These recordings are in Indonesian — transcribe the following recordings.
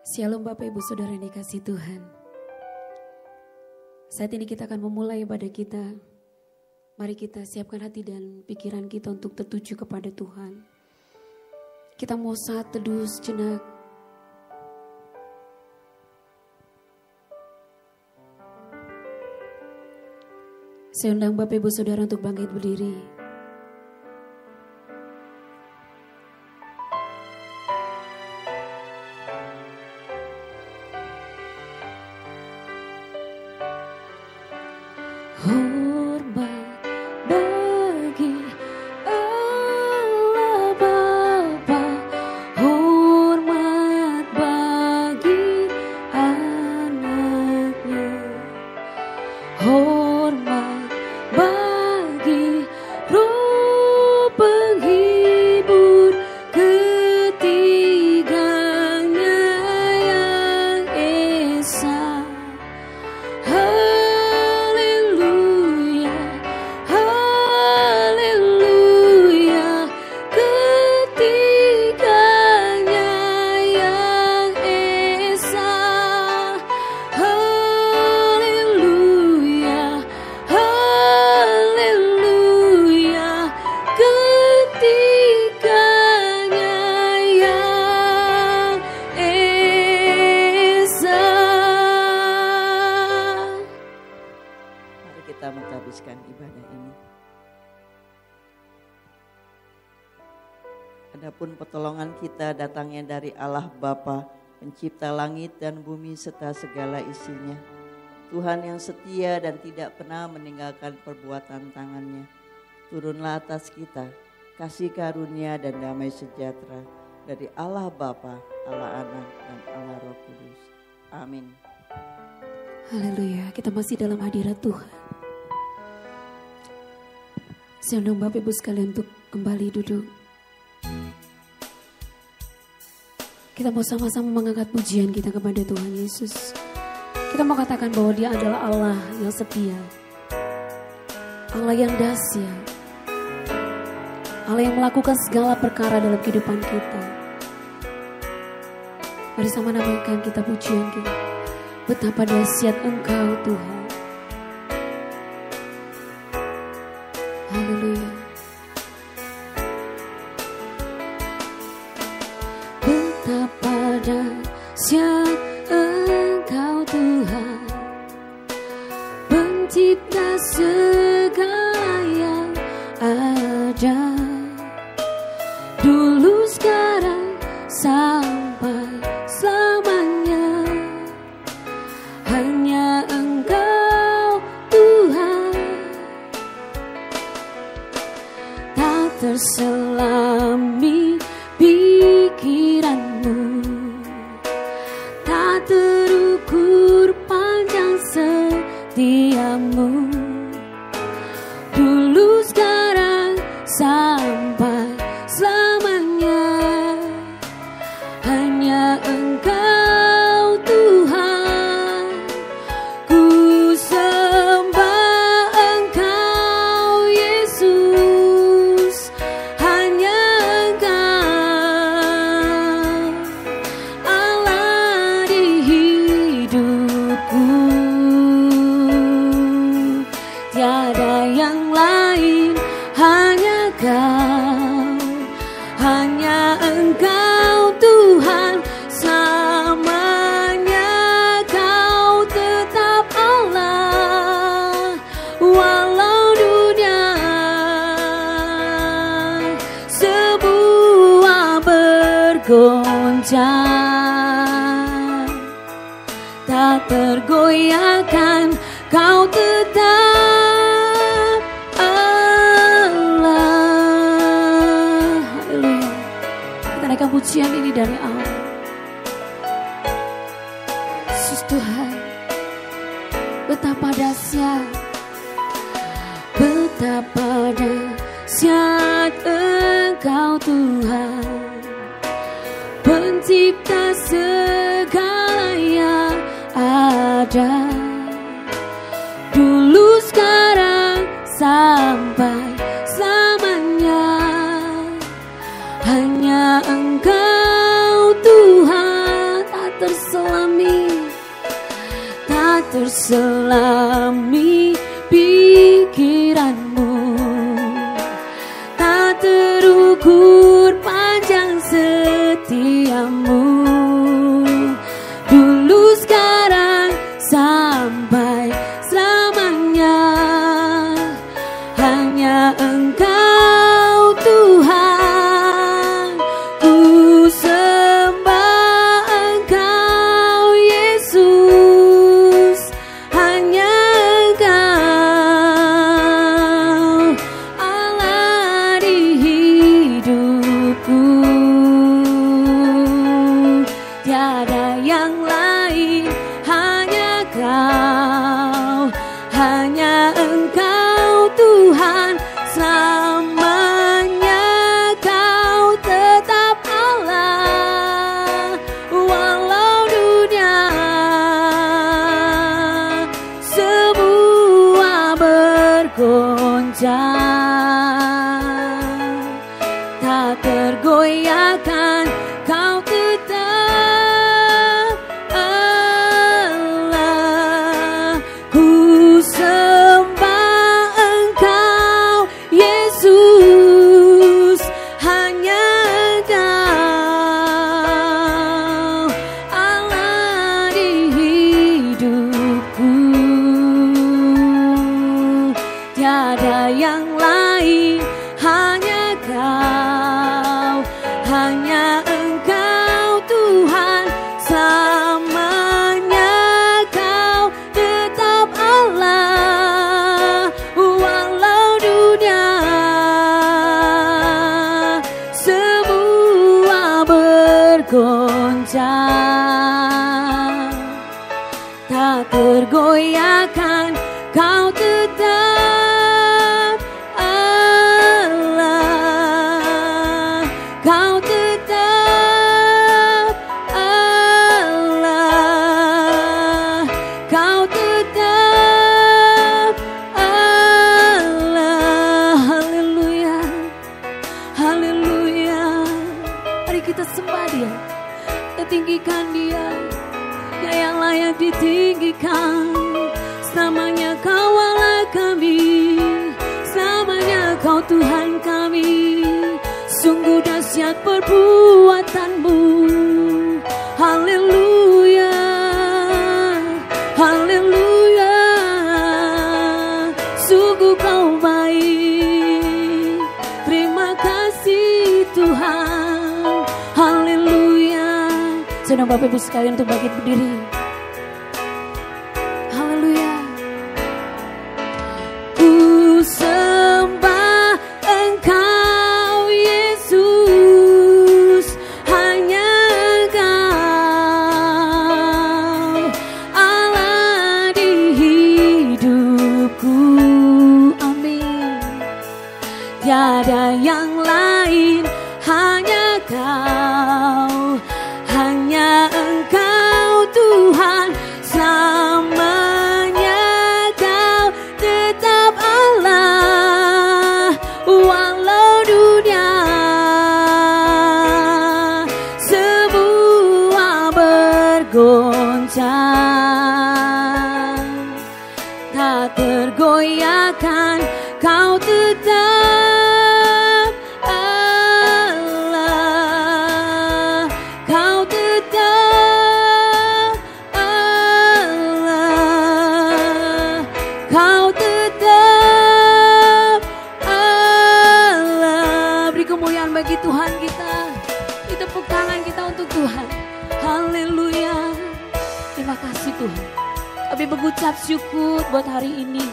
Shalom Bapak Ibu Saudara yang dikasihi Tuhan. Saat ini kita akan memulai ibadah kita. Mari kita siapkan hati dan pikiran kita untuk tertuju kepada Tuhan. Kita mau saat teduh sejenak. Saya undang Bapak Ibu Saudara untuk bangkit berdiri. Hormat bagi Allah Bapa, hormat bagi anaknya, hormat bagi Roh penghibur ketiganya yang esa. Adapun pertolongan kita datangnya dari Allah Bapa, pencipta langit dan bumi serta segala isinya. Tuhan yang setia dan tidak pernah meninggalkan perbuatan tangannya. Turunlah atas kita kasih karunia dan damai sejahtera dari Allah Bapa, Allah Anak dan Allah Roh Kudus. Amin. Haleluya, kita masih dalam hadirat Tuhan. Saya undang Bapak Ibu sekalian untuk kembali duduk. Kita mau sama-sama mengangkat pujian kita kepada Tuhan Yesus. Kita mau katakan bahwa Dia adalah Allah yang setia, Allah yang dahsyat, Allah yang melakukan segala perkara dalam kehidupan kita. Mari sama namakan kita pujian kita. Betapa dahsyat Engkau Tuhan. Haleluya. Betapa dahsyat Engkau Tuhan, pencipta segala yang ada, dulu sekarang sampai selamanya. Hanya Engkau Tuhan, tak terselami pikiranmu, tak terukur panjang setiamu, dulu sekarang sampai selamanya. Hanya Engkau Tuhan, ku sembah Engkau Yesus. Hanya Engkau Allah di hidupku, tiada yang lain, hanya Kau, hanya Engkau Tuhan. Selamanya Kau tetap Allah, walau dunia semua bergoncang, tak tergoyahkan, Kau tetap Allah. Haleluya. Kita naikkan pujian ini dari Allah. Yesus Tuhan, betapa dahsyat, betapa dahsyat Engkau Tuhan, pencipta segala yang ada, dulu sekarang sampai selamanya. Hanya Engkau selami pikiranmu, tak terukur panjang setiamu, dulu sekarang sampai selamanya. Hanya Engkau Tuhan, ku sembah Engkau Yesus. Hanya Engkau Allah di hidupku, tiada yang lain, hanya Kau, hanya Engkau Tuhan selamanya. Kau tetap Allah, walau dunia semua bergoncang, tak tergoyahkan. Kau tetap Allah, ku sembah Engkau Yesus. Hanya Engkau Allah di hidupku, tiada yang lain, hanya Kau, hanya Engkau Tuhan selamanya. Kau tetap Allah, walau dunia semua bergoncang, tak tergoyahkan. Kau tetap Allah, Kau tetap Allah, Kau tetap Allah. Haleluya, haleluya. Mari kita sembah Dia, kita tinggikan Dia, Dia yang layak ditinggikan. Selamanya Kau Allah kami, selamanya Kau Tuhan kami. Sungguh dahsyat perbuatan-Mu. Haleluya, haleluya. Sungguh Kau baik, terima kasih Tuhan. Haleluya. Saya Bapak Ibu sekalian untuk bangkit berdiri. Haleluya. Ku sembah Engkau Yesus. Hanya Engkau Allah di hidupku. Amin. Tiada yang lain, hanya Kau, hanya Engkau Tuhan selamanya. Kau tetap Allah, walau dunia semua bergoncang, tak tergoyahkan. Kau tetap Allah, Kau tetap Allah, Kau tetap Allah. Beri kemuliaan bagi Tuhan kita. Tepuk tangan kita untuk Tuhan. Haleluya. Terima kasih Tuhan. Kami mengucap syukur buat hari ini.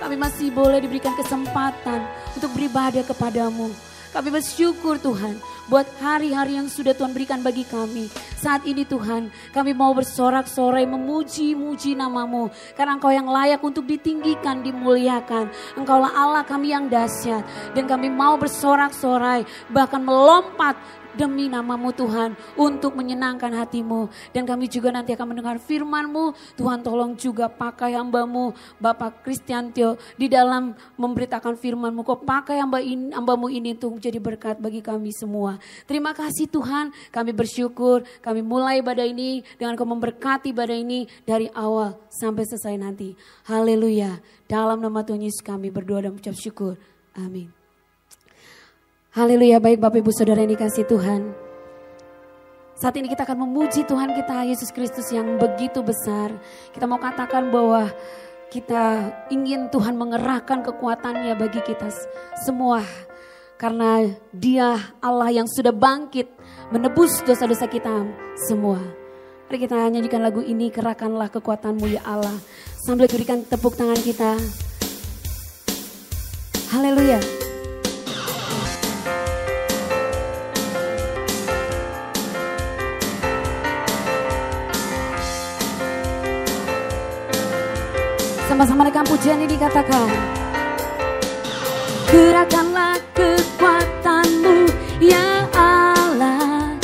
Kami masih boleh diberikan kesempatan untuk beribadah kepadamu. Kami bersyukur Tuhan buat hari-hari yang sudah Tuhan berikan bagi kami. Saat ini Tuhan, kami mau bersorak-sorai memuji-muji nama-Mu. Karena Engkau yang layak untuk ditinggikan, dimuliakan. Engkaulah Allah kami yang dahsyat. Dan kami mau bersorak-sorai, bahkan melompat demi nama-Mu Tuhan, untuk menyenangkan hati-Mu. Dan kami juga nanti akan mendengar firman-Mu. Tuhan tolong juga pakai hamba-Mu, Bapak Kristiantio, di dalam memberitakan firman-Mu. Kau pakai hamba-Mu ini untuk menjadi berkat bagi kami semua. Terima kasih Tuhan, kami bersyukur, kami mulai ibadah ini dengan Kau memberkati ibadah ini dari awal sampai selesai nanti. Haleluya. Dalam nama Tuhan Yesus kami berdoa dan mengucap syukur. Amin. Haleluya. Baik Bapak Ibu Saudara yang dikasihi Tuhan. Saat ini kita akan memuji Tuhan kita Yesus Kristus yang begitu besar. Kita mau katakan bahwa kita ingin Tuhan mengerahkan kekuatannya bagi kita semua. Karena Dia Allah yang sudah bangkit menebus dosa-dosa kita semua. Mari kita nyanyikan lagu ini, kerahkanlah kekuatan-Mu ya Allah. Sambil berikan tepuk tangan kita. Haleluya. Sama-sama dengan pujian ini dikatakan. Gerakkanlah kekuatan-Mu ya Allah.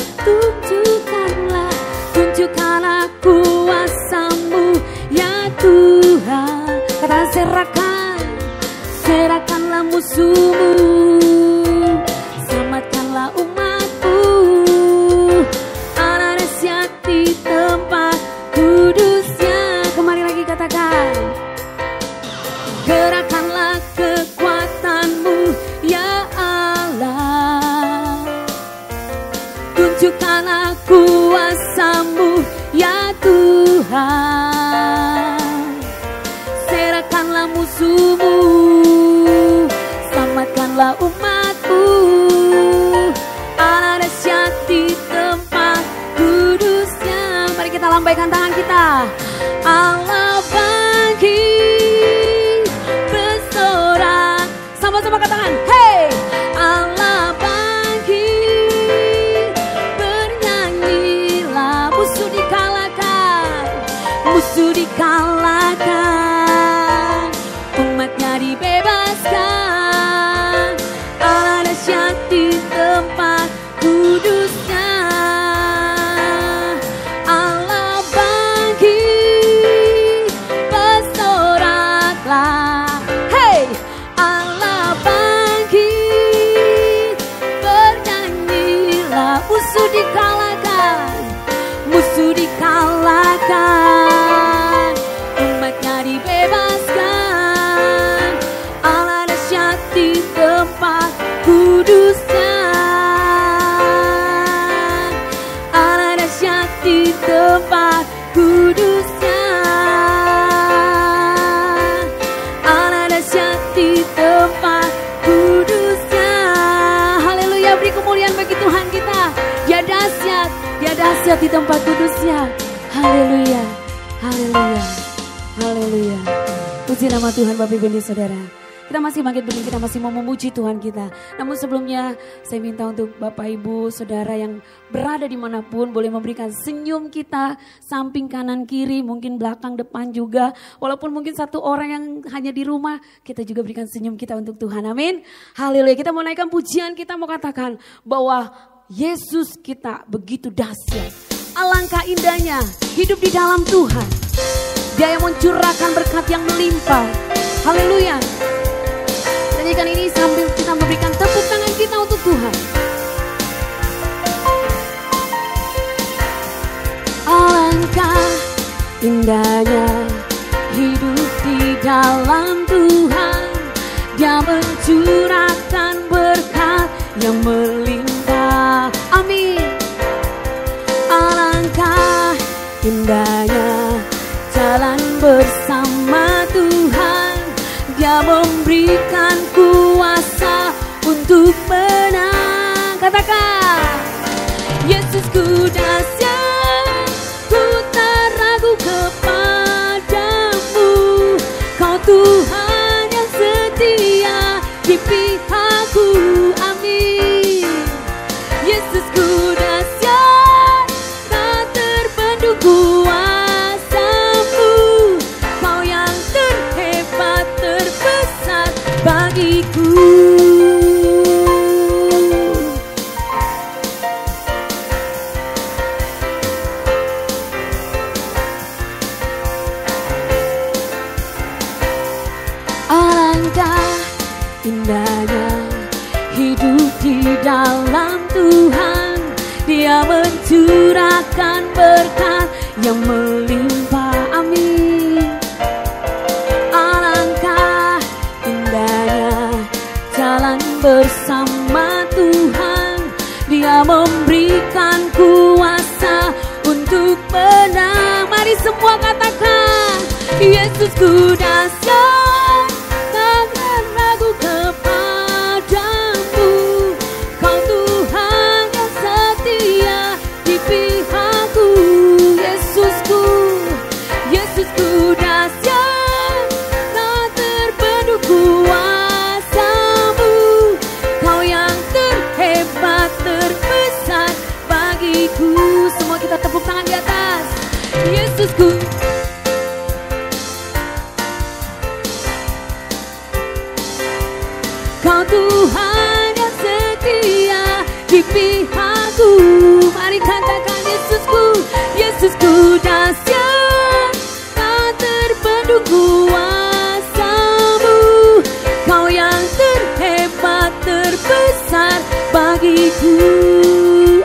Tunjukkanlah kuasa-Mu ya Tuhan. Katakan serahkanlah musuh-Mu. Selamatkanlah umat-Mu. Allah dahsyat di tempat kudus-Nya. Kembali lagi katakan. Gerakkanlah kekuatan-Mu ya Allah. Tunjukkanlah kuasa-Mu ya Tuhan. Serahkanlah musuh-Mu. Selamatkanlah umat-Mu. Allah dahsyat di tempat kudus-Nya. Mari kita lambaikan tangan kita. Allah bangkit bersorak. Sama-sama katakan, hey! Allah bangkit, bernyanyilah. Musuh dikalahkan, umatnya dibebaskan. Allah dahsyat di tempat kudus-Nya. Allah bangkit, bersoraklah. Hey! Allah bangkit, bernyanyilah. Musuh dikalahkan, umatnya dibebaskan. Allah dahsyat di tempat kudus-Nya. Allah dahsyat di tempat kudus-Nya. Allah dahsyat di tempat kudus-Nya. Haleluya, beri kemuliaan bagi Tuhan kita. Dia dahsyat di tempat kudus-Nya. Haleluya, haleluya, haleluya. Puji nama Tuhan Bapak Ibu Saudara. Kita masih bangkit berdiri, kita masih mau memuji Tuhan kita. Namun sebelumnya saya minta untuk Bapak Ibu Saudara yang berada dimanapun boleh memberikan senyum kita. Samping kanan kiri, mungkin belakang depan juga. Walaupun mungkin satu orang yang hanya di rumah, kita juga berikan senyum kita untuk Tuhan. Amin. Haleluya. Kita mau naikkan pujian, kita mau katakan bahwa Yesus kita begitu dahsyat. Alangkah indahnya hidup di dalam Tuhan. Dia yang mencurahkan berkat yang melimpah. Haleluya. Nyanyikan ini sambil kita memberikan tepuk tangan kita untuk Tuhan. Alangkah indahnya hidup di dalam Tuhan. Dia mencurahkan berkat yang melimpah. Amin. Alangkah indahnya jalan bersama Tuhan. Dia memberikan kuasa untuk menang. Katakan, Yesusku dahsyat, ku tak ragu kepadamu. Kau Tuhan yang setia, dipilih hidup di dalam Tuhan. Dia mencurahkan berkat yang melimpah. Amin. Alangkah indahnya jalan bersama Tuhan. Dia memberikan kuasa untuk menang. Mari semua katakan, Yesusku dahsyat, takkan ragu kepadamu. Kau Tuhan yang setia di pihakku. Yesusku, Yesusku dahsyat, tak terbendung kuasa-Mu. Kau yang terhebat, terbesar bagiku. Semua kita tepuk tangan di atas. Yesusku, Kau Tuhan yang setia di pihakku. Mari katakan, Yesusku, Yesusku dahsyat, tak terbendung kuasa-Mu. Kau yang terhebat, terbesar bagiku.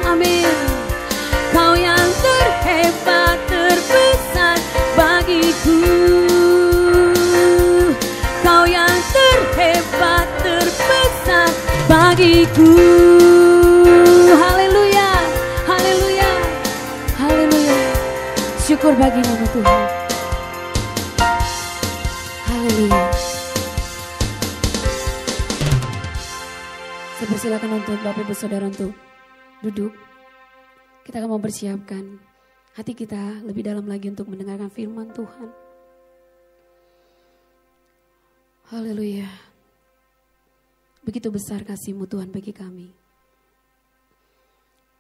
Amin. Kau yang terhebat, terbesar bagiku. Kau yang terhebat, terbesar bagiku. Haleluya, haleluya, haleluya. Syukur bagi nama Tuhan. Haleluya. Saya persilakan untuk Bapak Ibu Saudara untuk duduk. Kita akan mempersiapkan hati kita lebih dalam lagi untuk mendengarkan firman Tuhan. Haleluya. Begitu besar kasih-Mu Tuhan bagi kami.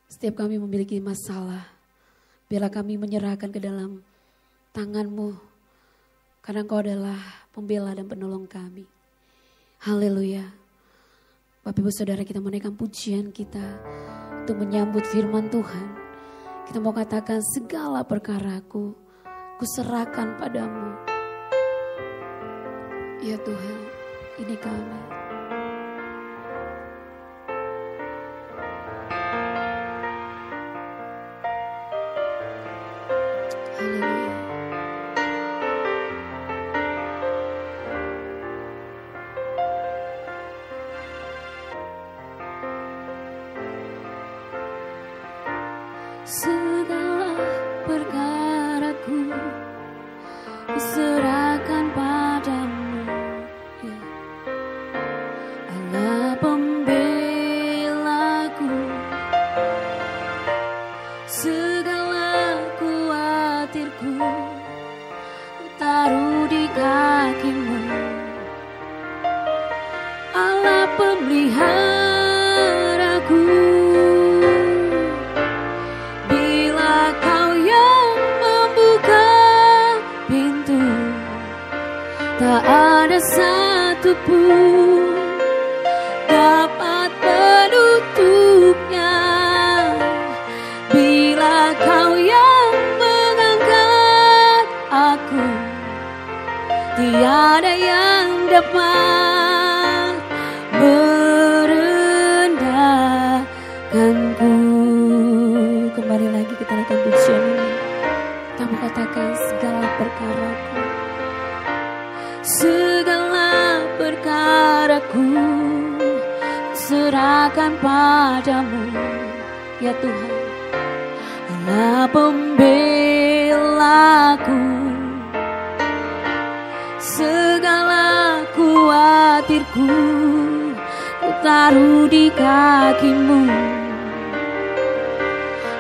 Setiap kami memiliki masalah, biarlah kami menyerahkan ke dalam tangan-Mu. Karena Engkau adalah pembela dan penolong kami. Haleluya. Bapak Ibu Saudara, kita menaikkan pujian kita untuk menyambut firman Tuhan. Kita mau katakan, segala perkaraku kuserahkan padamu. Ya Tuhan, ini kami. Haleluya. Segala perkaraku kuserahkan padamu, ya. Allah pembelaku. Segala khawatirku ku taruh di kaki-Mu. Allah pemeliharaku. Bila Kau yang membuka pintu, tak ada satupun dapat menutupnya. Bila Kau yang mengangkat aku, tiada yang dapat merendahkanku. Kembali lagi kita naikkan pujian ini. Kita mau katakan, segala perkaraku, segala perkaraku serahkan padamu, ya Tuhan. Allah pembelaku. Segala khawatirku ku taruh di kaki-Mu.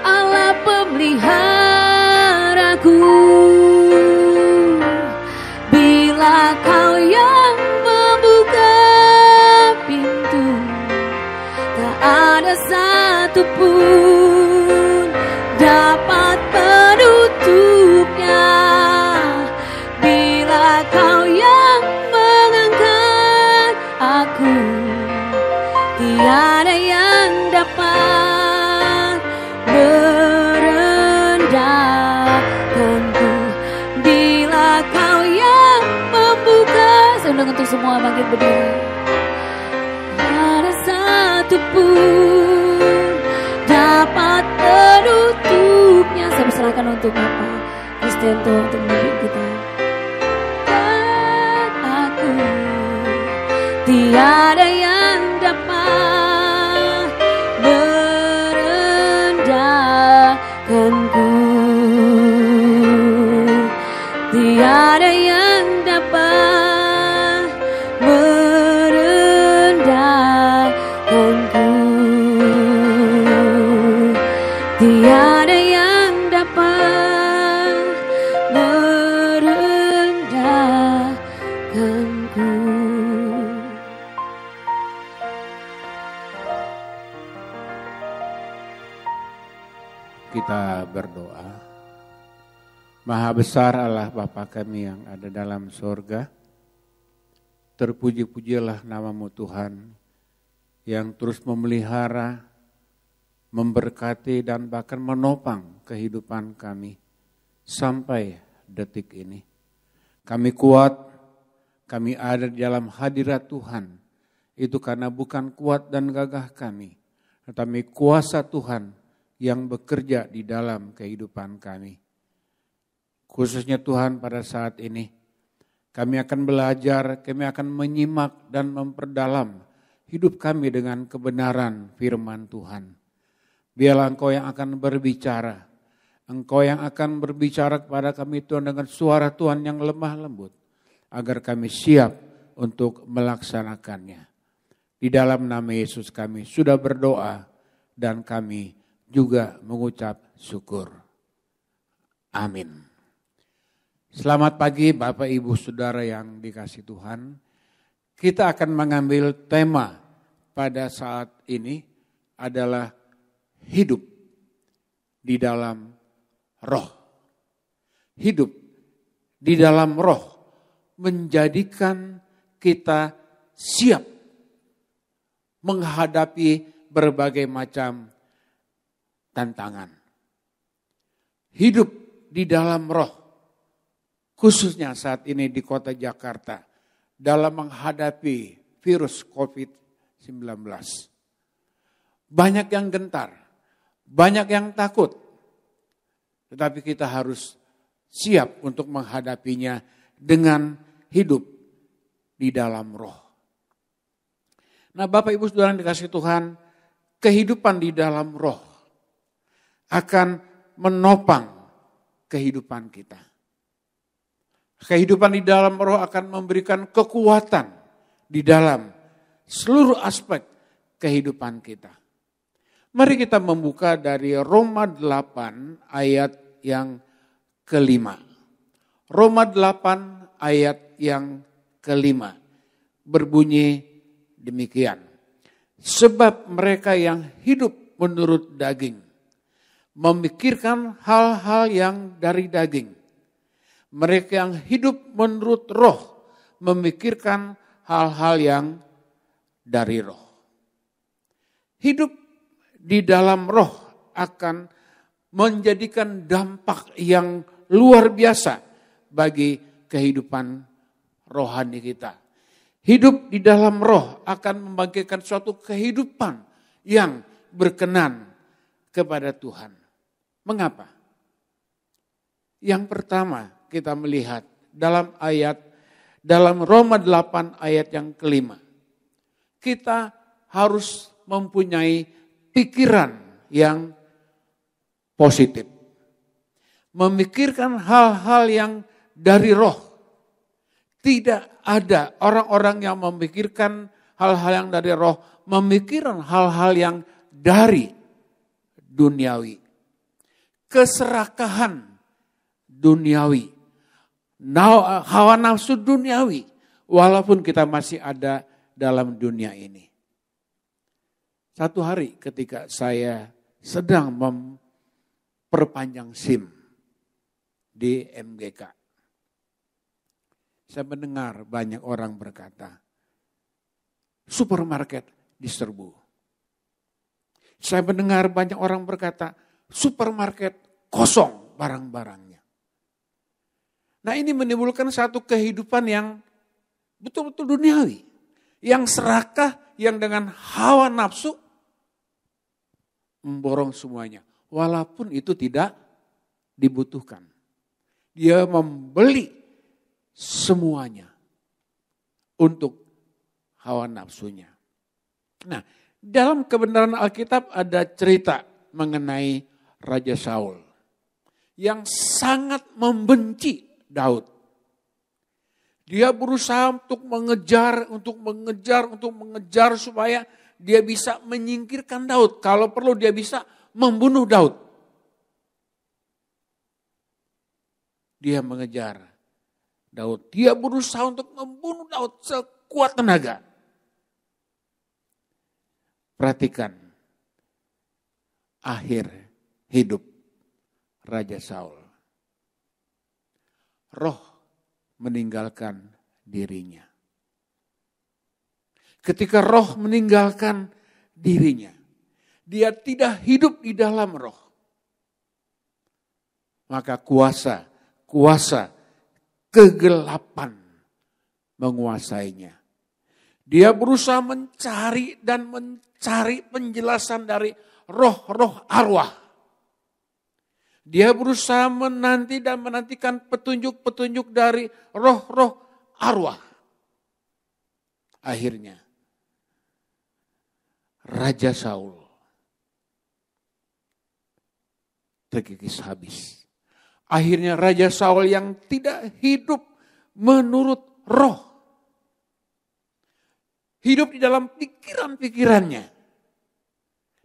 Allah pemeliharaku. Bila Kau yang membuka pintu, tak ada satupun dapat menutupnya. Bila Kau yang mengangkat aku, tiada yang dapat merendahkanku. Bila Kau yang membuka, saya undang untuk semua bangkit berdiri. Ada satu persilahkan untuk Bapak Kristianto untuk mendidik kita. Dan aku tiada yang dapat merendahkanku, tiada yang dapat merendahkanku, tiada yang dapat merendahkanku. Kita berdoa. Maha besar Allah Bapa kami yang ada dalam surga. Terpuji-pujilah namamu Tuhan yang terus memelihara, memberkati dan bahkan menopang kehidupan kami sampai detik ini. Kami kuat, kami ada di dalam hadirat Tuhan. Itu karena bukan kuat dan gagah kami, tetapi kuasa Tuhan yang bekerja di dalam kehidupan kami. Khususnya Tuhan pada saat ini, kami akan belajar, kami akan menyimak dan memperdalam hidup kami dengan kebenaran firman Tuhan. Biarlah Engkau yang akan berbicara, Engkau yang akan berbicara kepada kami Tuhan dengan suara Tuhan yang lemah lembut, agar kami siap untuk melaksanakannya. Di dalam nama Yesus kami sudah berdoa dan kami juga mengucap syukur. Amin. Selamat pagi Bapak Ibu Saudara yang dikasihi Tuhan. Kita akan mengambil tema pada saat ini adalah hidup di dalam roh. Hidup di dalam roh menjadikan kita siap menghadapi berbagai macam tantangan. Hidup di dalam roh, khususnya saat ini di kota Jakarta, dalam menghadapi virus COVID-19. Banyak yang gentar, banyak yang takut, tetapi kita harus siap untuk menghadapinya dengan hidup di dalam roh. Nah Bapak Ibu Saudara yang dikasihi Tuhan, kehidupan di dalam roh akan menopang kehidupan kita. Kehidupan di dalam roh akan memberikan kekuatan di dalam seluruh aspek kehidupan kita. Mari kita membuka dari Roma 8 ayat yang kelima. Roma 8 ayat yang kelima berbunyi demikian. Sebab mereka yang hidup menurut daging memikirkan hal-hal yang dari daging. Mereka yang hidup menurut roh memikirkan hal-hal yang dari roh. Hidup di dalam roh akan menjadikan dampak yang luar biasa bagi kehidupan rohani kita. Hidup di dalam roh akan membagikan suatu kehidupan yang berkenan kepada Tuhan. Mengapa? Yang pertama kita melihat dalam Roma 8 ayat yang kelima. Kita harus mempunyai pikiran yang positif. Memikirkan hal-hal yang dari roh. Tidak ada orang-orang yang memikirkan hal-hal yang dari roh, memikirkan hal-hal yang dari duniawi. Keserakahan duniawi. Hawa nafsu duniawi. Walaupun kita masih ada dalam dunia ini. Satu hari ketika saya sedang memperpanjang SIM di MGK. Saya mendengar banyak orang berkata, supermarket diserbu. Saya mendengar banyak orang berkata, supermarket kosong barang-barangnya. Nah ini menimbulkan satu kehidupan yang betul-betul duniawi. Yang serakah, yang dengan hawa nafsu memborong semuanya. Walaupun itu tidak dibutuhkan. Dia membeli semuanya untuk hawa nafsunya. Nah, dalam kebenaran Alkitab ada cerita mengenai Raja Saul yang sangat membenci Daud. Dia berusaha untuk mengejar supaya dia bisa menyingkirkan Daud. Kalau perlu dia bisa membunuh Daud. Dia mengejar Daud. Dia berusaha untuk membunuh Daud sekuat tenaga. Perhatikan akhir hidup Raja Saul. Roh meninggalkan dirinya. Ketika roh meninggalkan dirinya, dia tidak hidup di dalam roh. Maka kuasa kegelapan menguasainya. Dia berusaha mencari penjelasan dari roh-roh arwah. Dia berusaha menantikan petunjuk-petunjuk dari roh-roh arwah. Akhirnya Raja Saul terkikis habis. Akhirnya Raja Saul yang tidak hidup menurut roh. Hidup di dalam pikiran-pikirannya.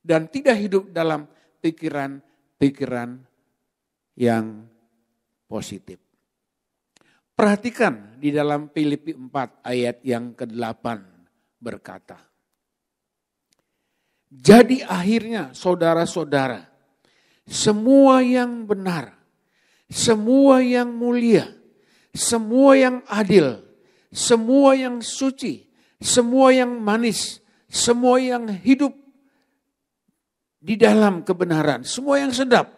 Dan tidak hidup dalam pikiran-pikiran yang positif. Perhatikan di dalam Filipi 4 ayat yang ke-8 berkata. Jadi akhirnya saudara-saudara, semua yang benar, semua yang mulia, semua yang adil, semua yang suci, semua yang manis, semua yang hidup di dalam kebenaran, semua yang sedap,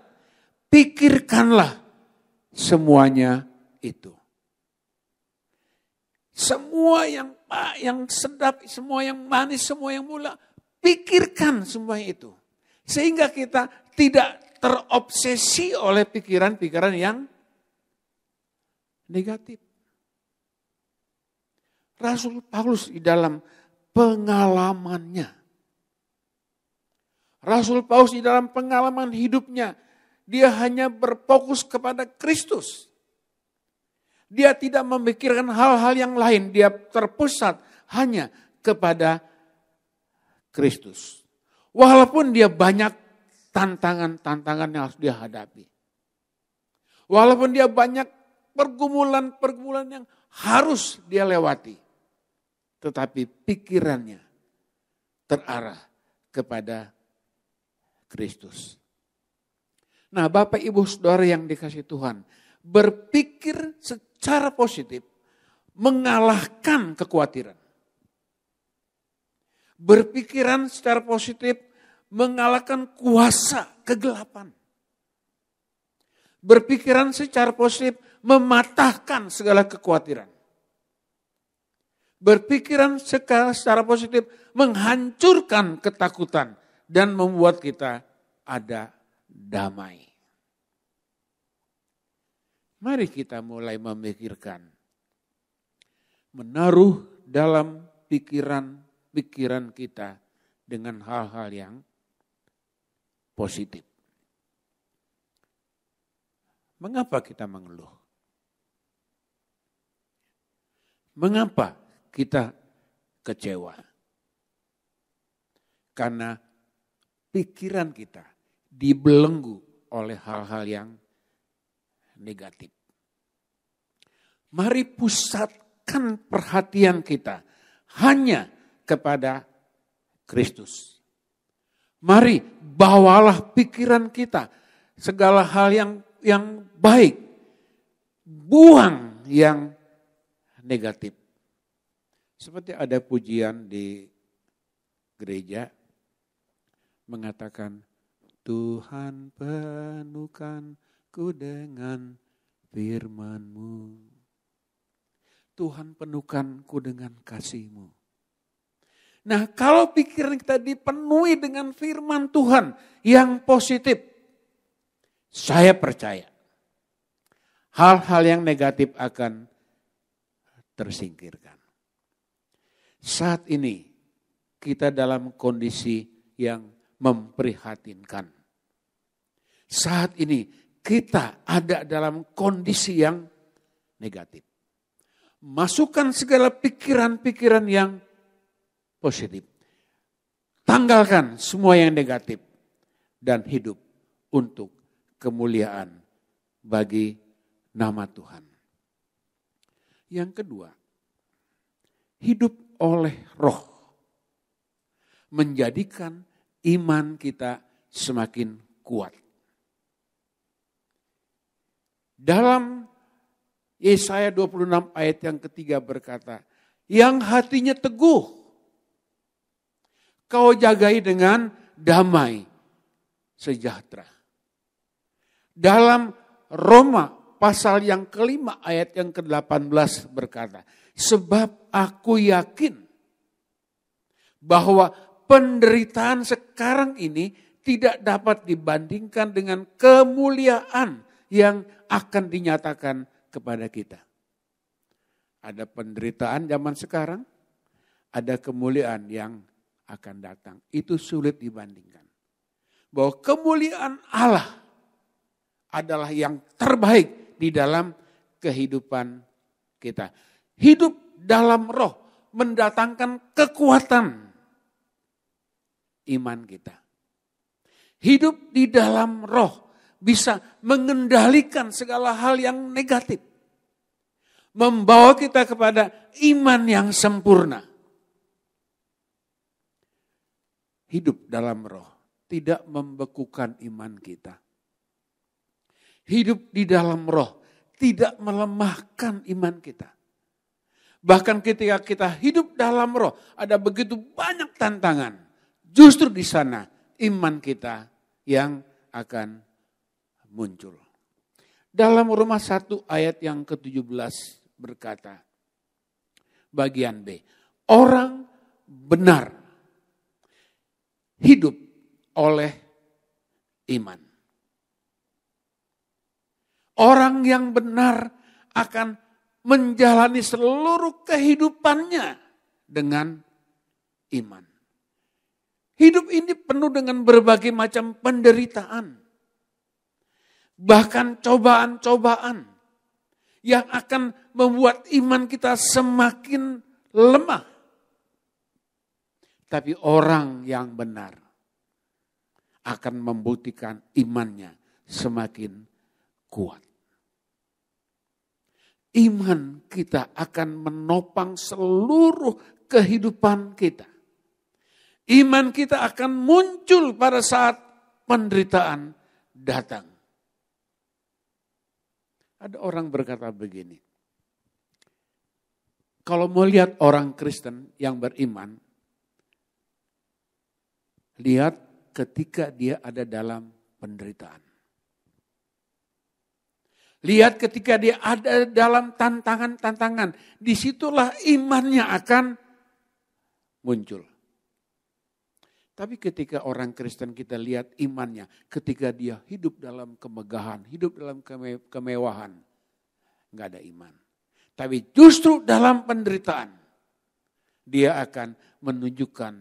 pikirkanlah semuanya itu. Semua yang sedap, semua yang manis, semua yang mulia, pikirkan semua itu. Sehingga kita tidak terobsesi oleh pikiran-pikiran yang negatif. Rasul Paulus di dalam pengalamannya. Rasul Paulus di dalam pengalaman hidupnya. Dia hanya berfokus kepada Kristus. Dia tidak memikirkan hal-hal yang lain. Dia terpusat hanya kepada Kristus. Walaupun dia banyak tantangan-tantangan yang harus dia hadapi. Walaupun dia banyak pergumulan-pergumulan yang harus dia lewati. Tetapi pikirannya terarah kepada Kristus. Nah, Bapak Ibu Saudara yang dikasihi Tuhan, berpikir secara positif mengalahkan kekhawatiran. Berpikiran secara positif mengalahkan kuasa kegelapan. Berpikiran secara positif mematahkan segala kekhawatiran. Berpikiran secara positif menghancurkan ketakutan dan membuat kita ada damai. Mari kita mulai memikirkan, menaruh dalam pikiran kita dengan hal-hal yang positif. Mengapa kita mengeluh? Mengapa kita kecewa? Karena pikiran kita dibelenggu oleh hal-hal yang negatif. Mari pusatkan perhatian kita hanya kepada Kristus. Mari bawalah pikiran kita segala hal yang baik. Buang yang negatif. Seperti ada pujian di gereja mengatakan, Tuhan penuhkanku dengan firman-Mu. Tuhan penuhkanku dengan kasih-Mu. Nah, kalau pikiran kita dipenuhi dengan firman Tuhan yang positif, saya percaya hal-hal yang negatif akan tersingkirkan. Saat ini kita dalam kondisi yang memprihatinkan. Saat ini kita ada dalam kondisi yang negatif. Masukkan segala pikiran-pikiran yang positif. Tanggalkan semua yang negatif dan hidup untuk kemuliaan bagi nama Tuhan. Yang kedua, hidup oleh roh menjadikan iman kita semakin kuat. Dalam Yesaya 26 ayat yang ketiga berkata, yang hatinya teguh, kau jagai dengan damai sejahtera. Dalam Roma pasal yang kelima ayat yang ke-18 berkata, sebab aku yakin bahwa penderitaan sekarang ini tidak dapat dibandingkan dengan kemuliaan yang akan dinyatakan kepada kita. Ada penderitaan zaman sekarang, ada kemuliaan yang akan datang. Itu sulit dibandingkan. Bahwa kemuliaan Allah adalah yang terbaik di dalam kehidupan kita. Hidup dalam roh mendatangkan kekuatan iman kita. Hidup di dalam roh bisa mengendalikan segala hal yang negatif. Membawa kita kepada iman yang sempurna. Hidup dalam roh tidak membekukan iman kita. Hidup di dalam roh tidak melemahkan iman kita. Bahkan ketika kita hidup dalam roh ada begitu banyak tantangan. Justru di sana iman kita yang akan muncul. Dalam Roma 1 ayat yang ke-17 berkata, bagian B, orang benar hidup oleh iman. Orang yang benar akan menjalani seluruh kehidupannya dengan iman. Hidup ini penuh dengan berbagai macam penderitaan. Bahkan cobaan-cobaan yang akan membuat iman kita semakin lemah. Tapi orang yang benar akan membuktikan imannya semakin kuat. Iman kita akan menopang seluruh kehidupan kita. Iman kita akan muncul pada saat penderitaan datang. Ada orang berkata begini, kalau mau lihat orang Kristen yang beriman, lihat ketika dia ada dalam penderitaan. Lihat ketika dia ada dalam tantangan-tantangan, disitulah imannya akan muncul. Tapi ketika orang Kristen kita lihat imannya, ketika dia hidup dalam kemegahan, hidup dalam kemewahan, enggak ada iman. Tapi justru dalam penderitaan, dia akan menunjukkan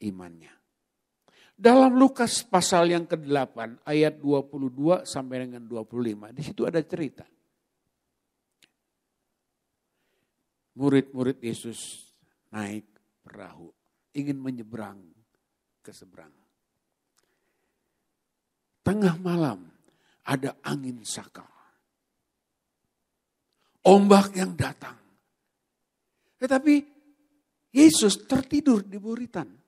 imannya. Dalam Lukas pasal yang ke-8 ayat 22 sampai dengan 25, di situ ada cerita. Murid-murid Yesus naik perahu, ingin menyeberang ke seberang. Tengah malam ada angin sakal. Ombak yang datang. Tetapi Yesus tertidur di buritan.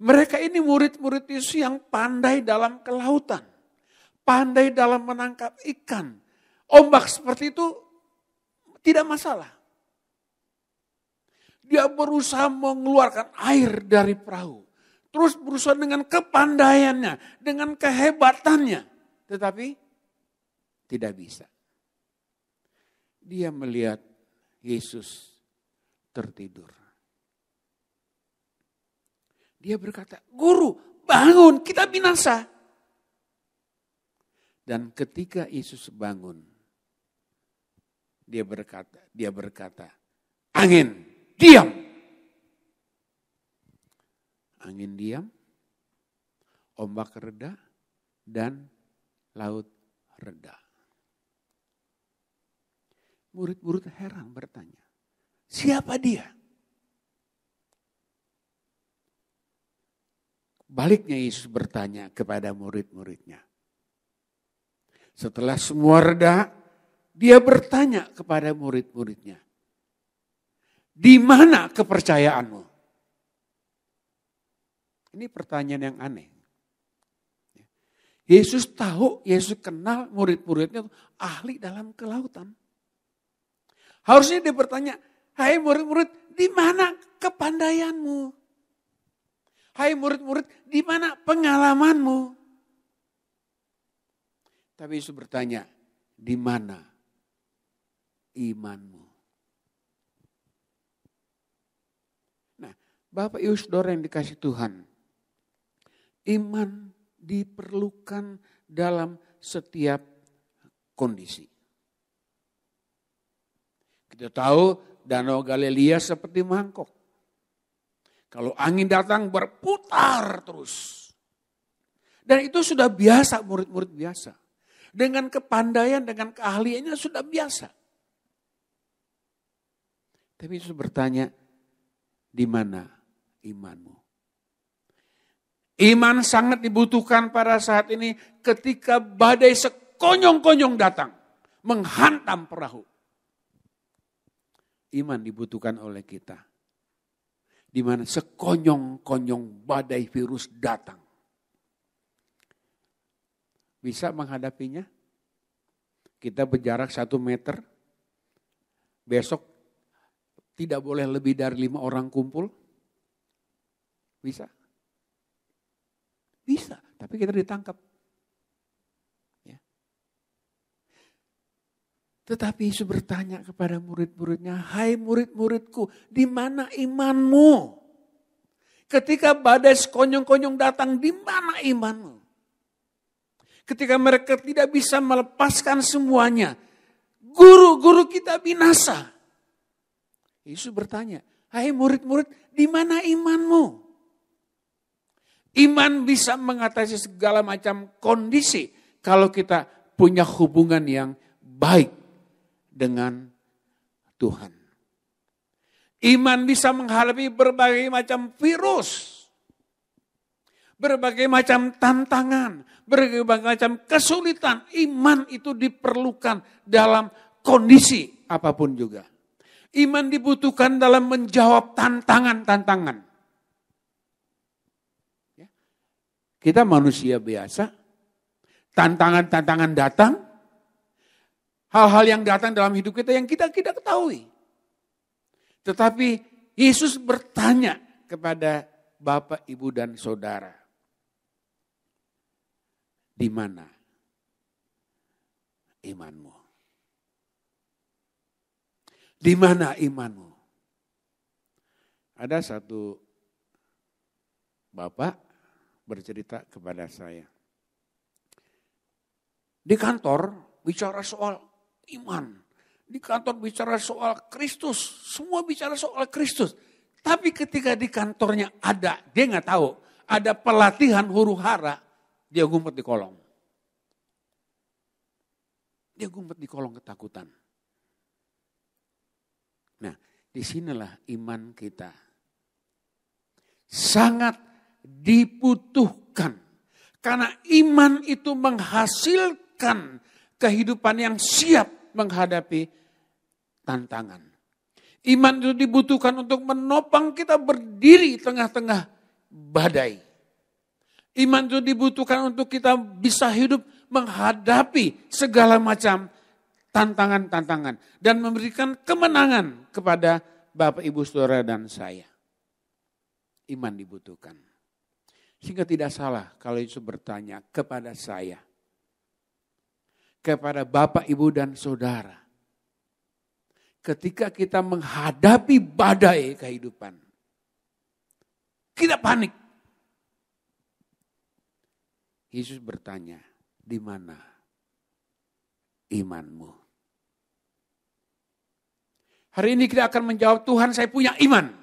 Mereka ini murid-murid Yesus yang pandai dalam kelautan. Pandai dalam menangkap ikan. Ombak seperti itu tidak masalah. Dia berusaha mengeluarkan air dari perahu. Terus berusaha dengan kepandaiannya, dengan kehebatannya. Tetapi tidak bisa. Dia melihat Yesus tertidur. Dia berkata, "Guru, bangun, kita binasa." Dan ketika Yesus bangun, dia berkata, angin, diam. Angin diam, ombak reda, dan laut reda. Murid-murid heran bertanya, siapa dia? Baliknya Yesus bertanya kepada murid-muridnya. Setelah semua reda, dia bertanya kepada murid-muridnya, di mana kepercayaanmu? Ini pertanyaan yang aneh. Yesus tahu, Yesus kenal murid-muridnya ahli dalam kelautan. Harusnya dia bertanya, hai murid-murid, di mana kepandaianmu? Hai murid-murid, di mana pengalamanmu? Tapi Yesus bertanya, di mana imanmu? Nah, Bapak Ibu Saudara yang dikasih Tuhan, iman diperlukan dalam setiap kondisi. Kita tahu Danau Galilea seperti mangkok. Kalau angin datang berputar terus. Dan itu sudah biasa, murid-murid biasa. Dengan kepandaian, dengan keahliannya sudah biasa. Tapi Yesus bertanya, di mana imanmu? Iman sangat dibutuhkan pada saat ini ketika badai sekonyong-konyong datang. Menghantam perahu. Iman dibutuhkan oleh kita. Di mana sekonyong-konyong badai virus datang. Bisa menghadapinya? Kita berjarak 1 meter. Besok tidak boleh lebih dari 5 orang kumpul. Bisa? Bisa, tapi kita ditangkap. Ya. Tetapi Yesus bertanya kepada murid-muridnya, hai murid-muridku, di mana imanmu? Ketika badai sekonyong-konyong datang, di mana imanmu? Ketika mereka tidak bisa melepaskan semuanya, guru-guru kita binasa. Yesus bertanya, hai murid-murid, di mana imanmu? Iman bisa mengatasi segala macam kondisi kalau kita punya hubungan yang baik dengan Tuhan. Iman bisa menghadapi berbagai macam virus, berbagai macam tantangan, berbagai macam kesulitan. Iman itu diperlukan dalam kondisi apapun juga. Iman dibutuhkan dalam menjawab tantangan-tantangan. Kita manusia biasa, tantangan-tantangan datang, hal-hal yang datang dalam hidup kita yang kita tidak ketahui. Tetapi Yesus bertanya kepada Bapak, Ibu, dan Saudara, di mana imanmu? Di mana imanmu? Ada satu bapak bercerita kepada saya. Di kantor bicara soal iman. Di kantor bicara soal Kristus. Semua bicara soal Kristus. Tapi ketika di kantornya ada, dia nggak tahu, ada pelatihan huru hara, dia ngumpet di kolong. Dia ngumpet di kolong ketakutan. Nah, disinilah iman kita sangat dibutuhkan. Karena iman itu menghasilkan kehidupan yang siap menghadapi tantangan. Iman itu dibutuhkan untuk menopang kita berdiri tengah-tengah badai. Iman itu dibutuhkan untuk kita bisa hidup menghadapi segala macam tantangan-tantangan. Dan memberikan kemenangan kepada Bapak, Ibu, Saudara, dan saya. Iman dibutuhkan. Sehingga tidak salah kalau Yesus bertanya kepada saya, kepada Bapak, Ibu, dan Saudara. Ketika kita menghadapi badai kehidupan, kita panik. Yesus bertanya, di mana imanmu. Hari ini kita akan menjawab, Tuhan saya punya iman.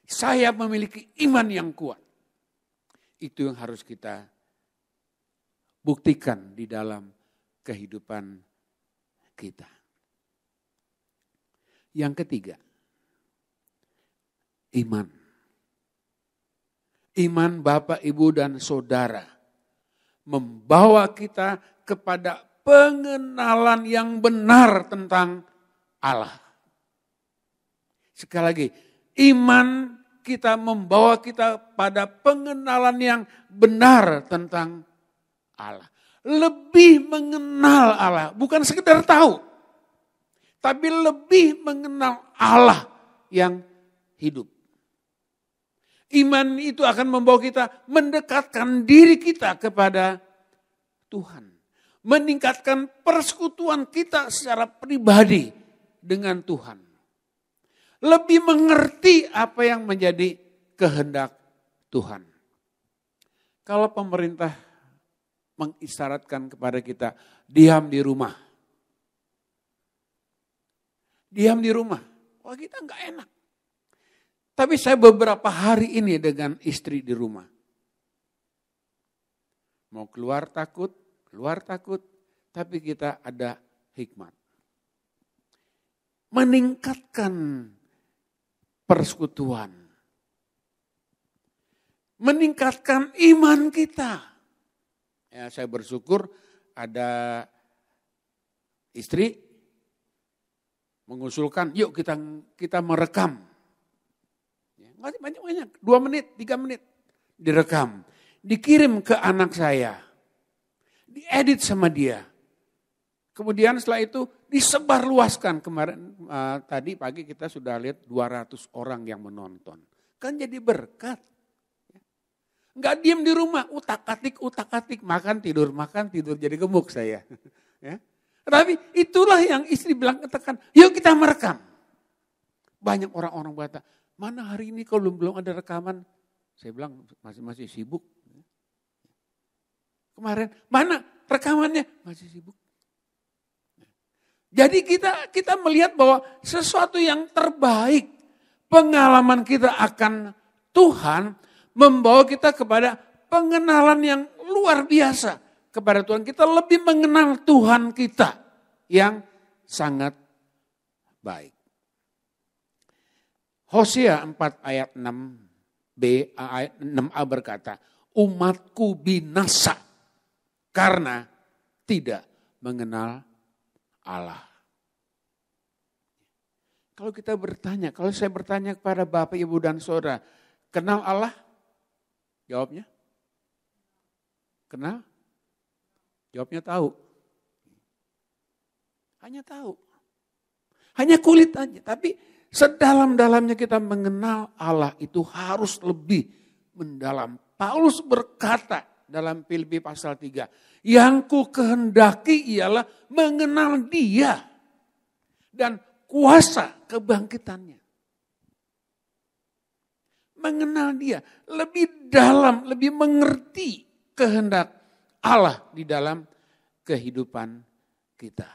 Saya memiliki iman yang kuat. Itu yang harus kita buktikan di dalam kehidupan kita. Yang ketiga, iman. Iman Bapak, Ibu, dan Saudara membawa kita kepada pengenalan yang benar tentang Allah. Sekali lagi, iman kita membawa kita pada pengenalan yang benar tentang Allah. Lebih mengenal Allah, bukan sekedar tahu, tapi lebih mengenal Allah yang hidup. Iman itu akan membawa kita mendekatkan diri kita kepada Tuhan. Meningkatkan persekutuan kita secara pribadi dengan Tuhan. Lebih mengerti apa yang menjadi kehendak Tuhan. Kalau pemerintah mengisyaratkan kepada kita, diam di rumah. Diam di rumah. Wah, kita enggak enak. Tapi saya beberapa hari ini dengan istri di rumah. Mau keluar takut, tapi kita ada hikmat. Meningkatkan persekutuan. Meningkatkan iman kita. Ya, saya bersyukur ada istri mengusulkan, yuk kita merekam. Banyak, 2 menit, 3 menit direkam. Dikirim ke anak saya. Diedit sama dia. Kemudian setelah itu disebarluaskan. Kemarin tadi pagi kita sudah lihat 200 orang yang menonton. Kan jadi berkat. Enggak diem di rumah, utak-atik, makan tidur jadi gemuk saya. Ya. Tapi itulah yang istri bilang katakan, yuk kita merekam. Banyak orang-orang berkata, mana hari ini kalau belum ada rekaman? Saya bilang masih sibuk. Kemarin, mana rekamannya? Masih sibuk. Jadi kita melihat bahwa sesuatu yang terbaik, pengalaman kita akan Tuhan membawa kita kepada pengenalan yang luar biasa kepada Tuhan. Kita lebih mengenal Tuhan kita yang sangat baik. Hosea 4 ayat 6b, ayat 6a berkata, umatku binasa karena tidak mengenal Allah. Kalau saya bertanya kepada Bapak, Ibu, dan Saudara, kenal Allah? Jawabnya? Kenal? Jawabnya tahu. Hanya tahu. Hanya kulit aja. Tapi sedalam-dalamnya kita mengenal Allah itu harus lebih mendalam. Paulus berkata dalam Filipi pasal 3. Yang ku kehendaki ialah mengenal Dia. Dan kuasa kebangkitannya. Mengenal Dia. Lebih dalam, lebih mengerti kehendak Allah di dalam kehidupan kita.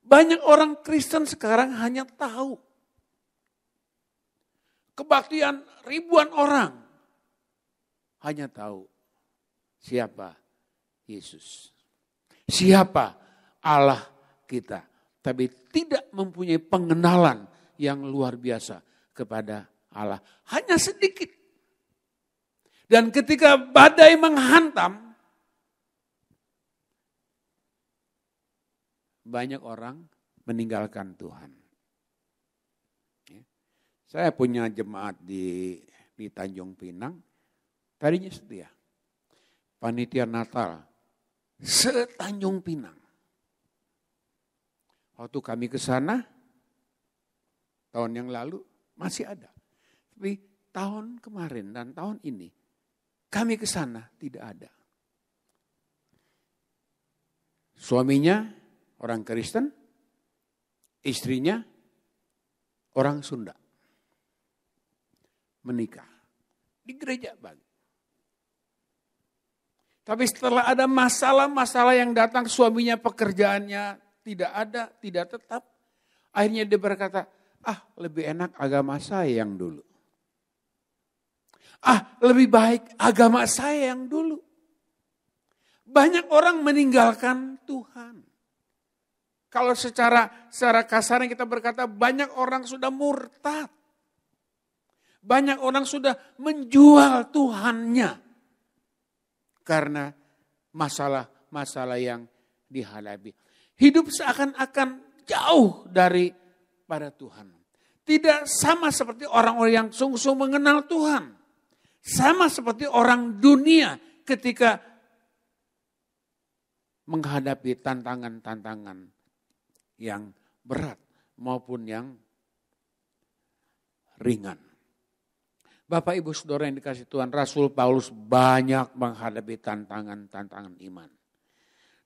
Banyak orang Kristen sekarang hanya tahu. Kebaktian ribuan orang hanya tahu siapa Yesus. Siapa Allah kita. Tapi tidak mempunyai pengenalan yang luar biasa kepada Allah. Hanya sedikit. Dan ketika badai menghantam, banyak orang meninggalkan Tuhan. Saya punya jemaat di Tanjung Pinang, tadinya setia. Panitia Natal, se-Tanjung Pinang. Waktu kami ke sana, tahun yang lalu masih ada. Tapi tahun kemarin dan tahun ini, kami ke sana tidak ada. Suaminya orang Kristen, istrinya orang Sunda. Menikah di gereja bagi. Tapi setelah ada masalah-masalah yang datang, suaminya pekerjaannya tidak ada, tidak tetap. Akhirnya dia berkata, lebih enak agama saya yang dulu. Lebih baik agama saya yang dulu. Banyak orang meninggalkan Tuhan. Kalau secara kasarnya kita berkata, banyak orang sudah murtad. Banyak orang sudah menjual Tuhannya. Karena masalah-masalah yang dihadapi. Hidup seakan-akan jauh daripada Tuhan. Tidak sama seperti orang-orang yang sungguh-sungguh mengenal Tuhan. Sama seperti orang dunia ketika menghadapi tantangan-tantangan yang berat maupun yang ringan. Bapak Ibu Saudara yang dikasihi Tuhan, Rasul Paulus banyak menghadapi tantangan-tantangan iman.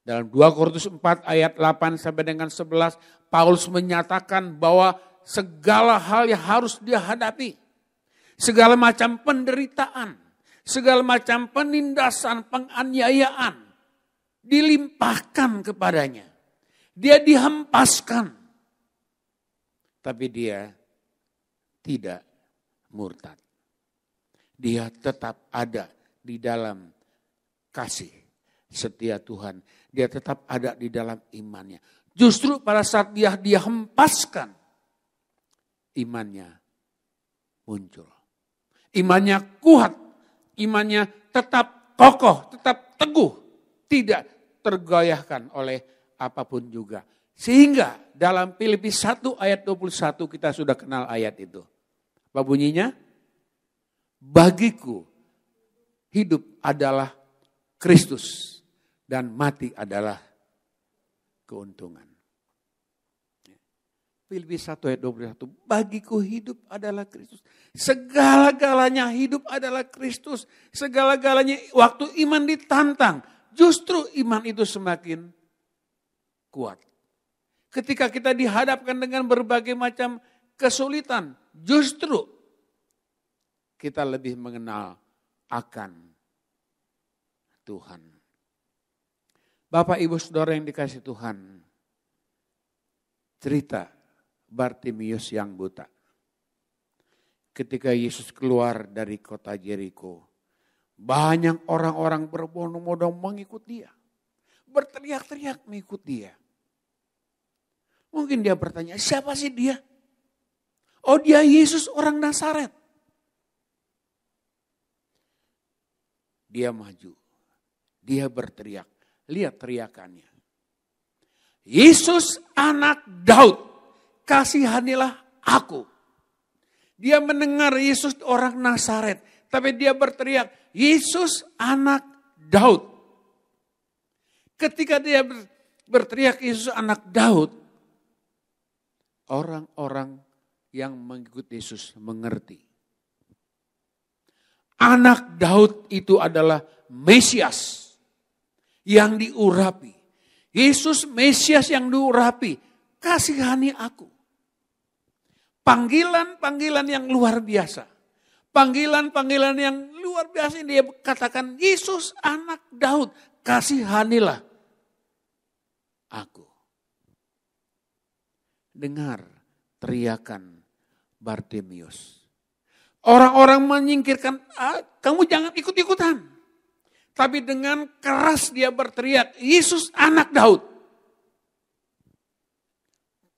Dalam 2 Korintus 4 ayat 8 sampai dengan 11, Paulus menyatakan bahwa segala hal yang harus dia hadapi. Segala macam penderitaan, segala macam penindasan, penganiayaan dilimpahkan kepadanya. Dia dihempaskan. Tapi dia tidak murtad. Dia tetap ada di dalam kasih setia Tuhan. Dia tetap ada di dalam imannya. Justru pada saat dia hempaskan, imannya muncul. Imannya kuat, imannya tetap kokoh, tetap teguh. Tidak tergoyahkan oleh apapun juga. Sehingga dalam Filipi 1 ayat 21 kita sudah kenal ayat itu. Apa bunyinya? Bagiku hidup adalah Kristus dan mati adalah keuntungan. Filipi 1 ayat 21. Bagiku hidup adalah Kristus. Segala-galanya hidup adalah Kristus. Segala-galanya waktu iman ditantang. Justru iman itu semakin kuat. Ketika kita dihadapkan dengan berbagai macam kesulitan. Justru kita lebih mengenal akan Tuhan. Bapak Ibu Saudara yang dikasihi Tuhan. Cerita Bartimius yang buta. Ketika Yesus keluar dari kota Jeriko. Banyak orang-orang berbondong-bondong mengikut dia. Berteriak-teriak mengikut dia. Mungkin dia bertanya, siapa sih dia? Oh, dia Yesus orang Nazaret. Dia maju. Dia berteriak. Lihat teriakannya. Yesus anak Daud, kasihanilah aku. Dia mendengar Yesus orang Nazaret. Tapi dia berteriak, Yesus anak Daud. Ketika dia berteriak Yesus anak Daud, orang-orang yang mengikut Yesus mengerti. Anak Daud itu adalah Mesias yang diurapi. Yesus Mesias yang diurapi. Kasihani aku. Panggilan-panggilan yang luar biasa. Panggilan-panggilan yang luar biasa. Dia katakan Yesus anak Daud. Kasihanilah aku. Dengar teriakan Bartimius. Orang-orang menyingkirkan, kamu jangan ikut-ikutan. Tapi dengan keras dia berteriak, Yesus anak Daud.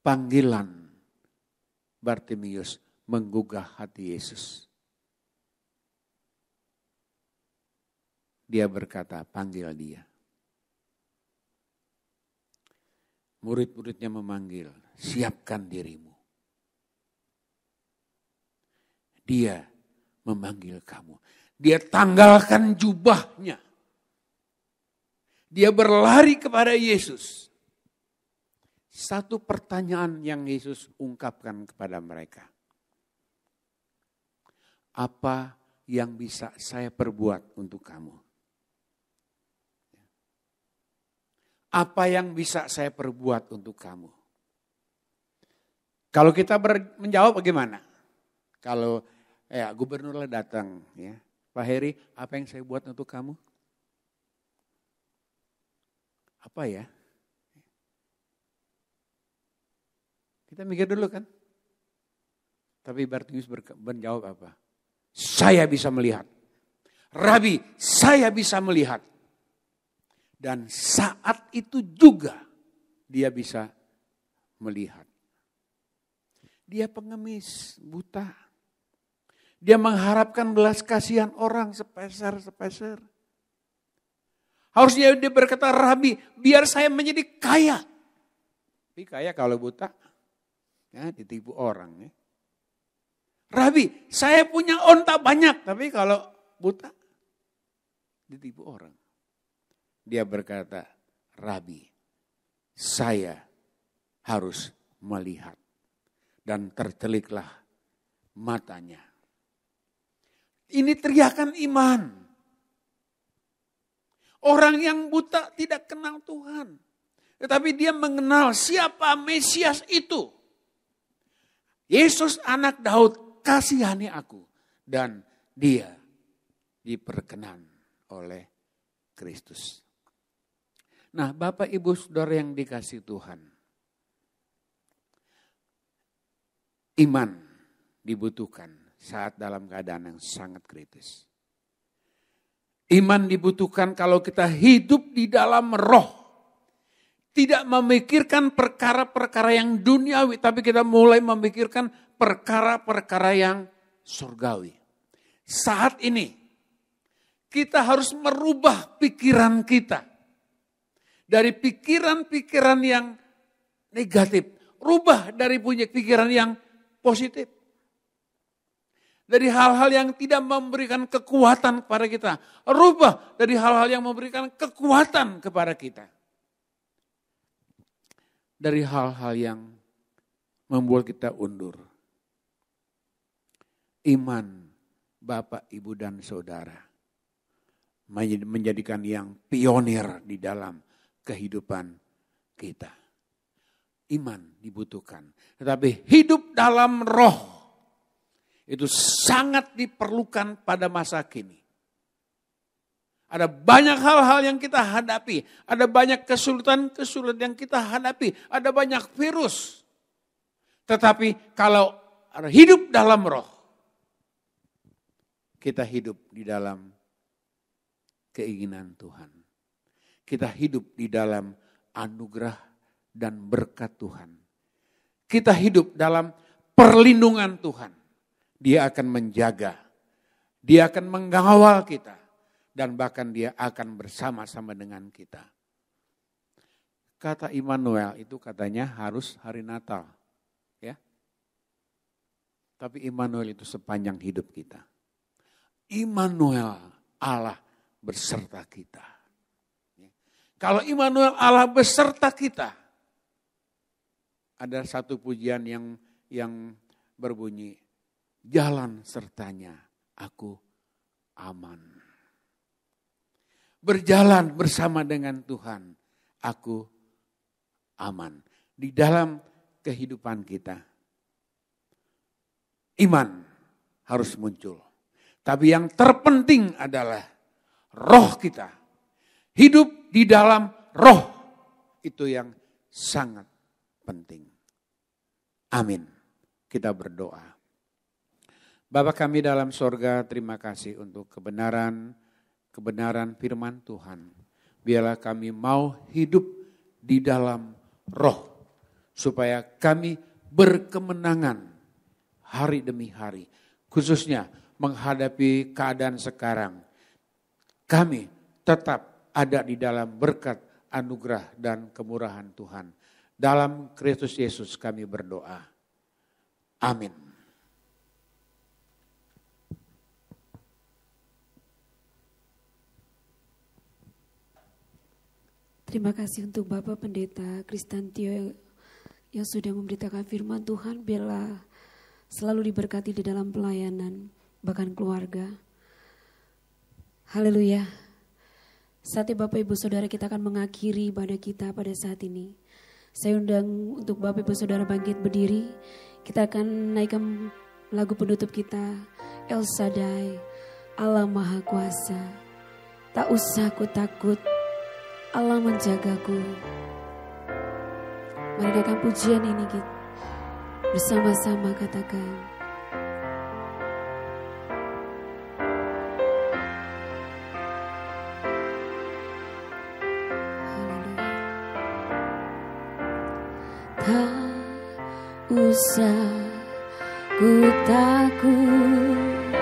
Panggilan Bartimius menggugah hati Yesus. Dia berkata, panggil dia. Murid-muridnya memanggil, siapkan dirimu. Dia memanggil kamu. Dia tanggalkan jubahnya. Dia berlari kepada Yesus. Satu pertanyaan yang Yesus ungkapkan kepada mereka. Apa yang bisa saya perbuat untuk kamu? Apa yang bisa saya perbuat untuk kamu? Kalau kita menjawab bagaimana? Kalau gubernurnya datang, ya, Pak Heri, apa yang saya buat untuk kamu? Apa ya? Kita mikir dulu kan. Tapi Bartimius menjawab apa? Saya bisa melihat. Rabi, saya bisa melihat. Dan saat itu juga dia bisa melihat. Dia pengemis, buta. Dia mengharapkan belas kasihan orang sepeser-sepeser. Harusnya dia berkata, Rabi, biar saya menjadi kaya. Tapi kaya kalau buta, ya ditipu orang. Ya. Rabi, saya punya onta banyak. Tapi kalau buta, ditipu orang. Dia berkata, Rabi, saya harus melihat. Dan terceliklah matanya. Ini teriakan iman. Orang yang buta tidak kenal Tuhan. Tetapi dia mengenal siapa Mesias itu. Yesus anak Daud, kasihani aku. Dan dia diperkenan oleh Kristus. Nah, Bapak Ibu Saudara yang dikasihi Tuhan. Iman dibutuhkan saat dalam keadaan yang sangat kritis. Iman dibutuhkan kalau kita hidup di dalam roh. Tidak memikirkan perkara-perkara yang duniawi, tapi kita mulai memikirkan perkara-perkara yang surgawi. Saat ini kita harus merubah pikiran kita. Dari pikiran-pikiran yang negatif, rubah dari punya pikiran yang positif. Dari hal-hal yang tidak memberikan kekuatan kepada kita. Rubah dari hal-hal yang memberikan kekuatan kepada kita. Dari hal-hal yang membuat kita undur. Iman Bapak, Ibu, dan Saudara. Menjadikan yang pionir di dalam kehidupan kita. Iman dibutuhkan. Tetapi hidup dalam roh. Itu sangat diperlukan pada masa kini. Ada banyak hal-hal yang kita hadapi. Ada banyak kesulitan-kesulitan yang kita hadapi. Ada banyak virus. Tetapi kalau hidup dalam roh. Kita hidup di dalam keinginan Tuhan. Kita hidup di dalam anugerah dan berkat Tuhan. Kita hidup dalam perlindungan Tuhan. Dia akan menjaga, dia akan mengawal kita, dan bahkan dia akan bersama-sama dengan kita. Kata Immanuel itu katanya harus hari Natal. Ya. Tapi Immanuel itu sepanjang hidup kita. Immanuel, Allah beserta kita. Kalau Immanuel, Allah beserta kita, ada satu pujian yang berbunyi, jalan sertanya aku aman. Berjalan bersama dengan Tuhan aku aman. Di dalam kehidupan kita. Iman harus muncul. Tapi yang terpenting adalah roh kita. Hidup di dalam roh. Itu yang sangat penting. Amin. Kita berdoa. Bapa kami dalam sorga, terima kasih untuk kebenaran firman Tuhan. Biarlah kami mau hidup di dalam roh. Supaya kami berkemenangan hari demi hari. Khususnya menghadapi keadaan sekarang. Kami tetap ada di dalam berkat, anugerah, dan kemurahan Tuhan. Dalam Kristus Yesus kami berdoa. Amin. Terima kasih untuk Bapak Pendeta Kristantio yang sudah memberitakan firman Tuhan. Biarlah selalu diberkati di dalam pelayanan, bahkan keluarga. Haleluya. Saatnya Bapak Ibu Saudara kita akan mengakhiri ibadah kita pada saat ini. Saya undang untuk Bapak Ibu Saudara bangkit berdiri. Kita akan naikkan lagu penutup kita. El Shaddai, Allah Maha Kuasa. Tak usah ku takut. Allah menjagaku. Mari naikkan pujian ini kita bersama-sama katakan. Haleluya. Tak usah ku takut,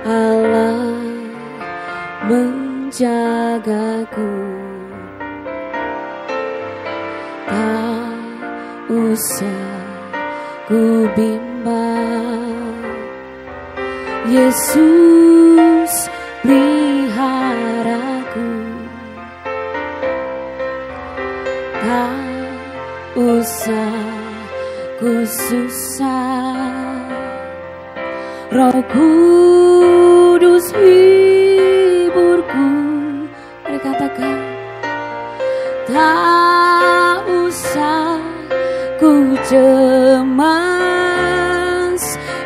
Allah menjagaku. Tak usah ku bimbang, Yesus peliharaku. Tak usah ku susah, Roh Kudus hiburku. Mari katakan, tak usah ku cemas,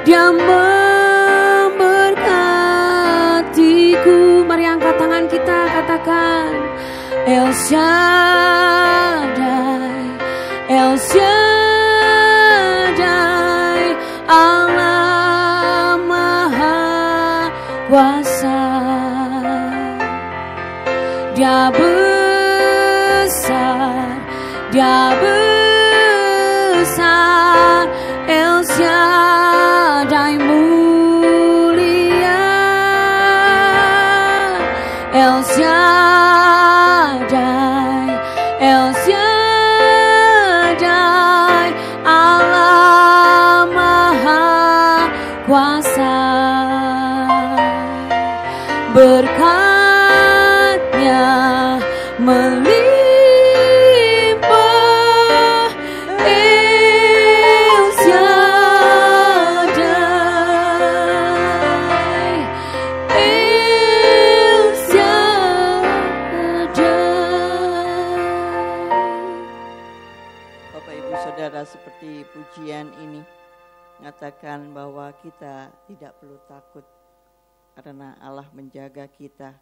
Dia memberkatiku. Mari angkat tangan kita, katakan, El Shaddai, El Shaddai, Allah Maha Kuasa. Dia besar, Dia besar, El Shaddai mulia, El Shaddai, El Shaddai, Allah Maha Kuasa. Berkatnya melimpah, El Shaddai, El Shaddai. Bapak Ibu Saudara, seperti pujian ini mengatakan bahwa kita tidak perlu takut karena Allah menjaga kita.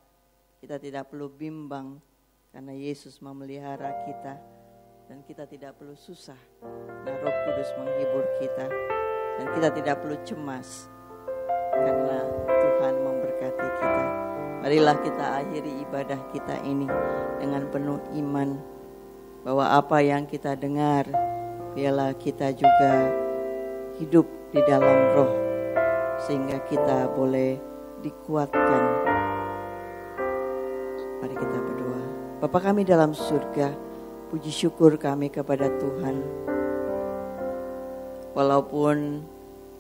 Kita tidak perlu bimbang karena Yesus memelihara kita. Dan kita tidak perlu susah karena Roh Kudus menghibur kita. Dan kita tidak perlu cemas karena Tuhan memberkati kita. Marilah kita akhiri ibadah kita ini dengan penuh iman bahwa apa yang kita dengar, biarlah kita juga hidup di dalam roh sehingga kita boleh dikuatkan. Mari kita berdoa. Bapa kami dalam surga, puji syukur kami kepada Tuhan. Walaupun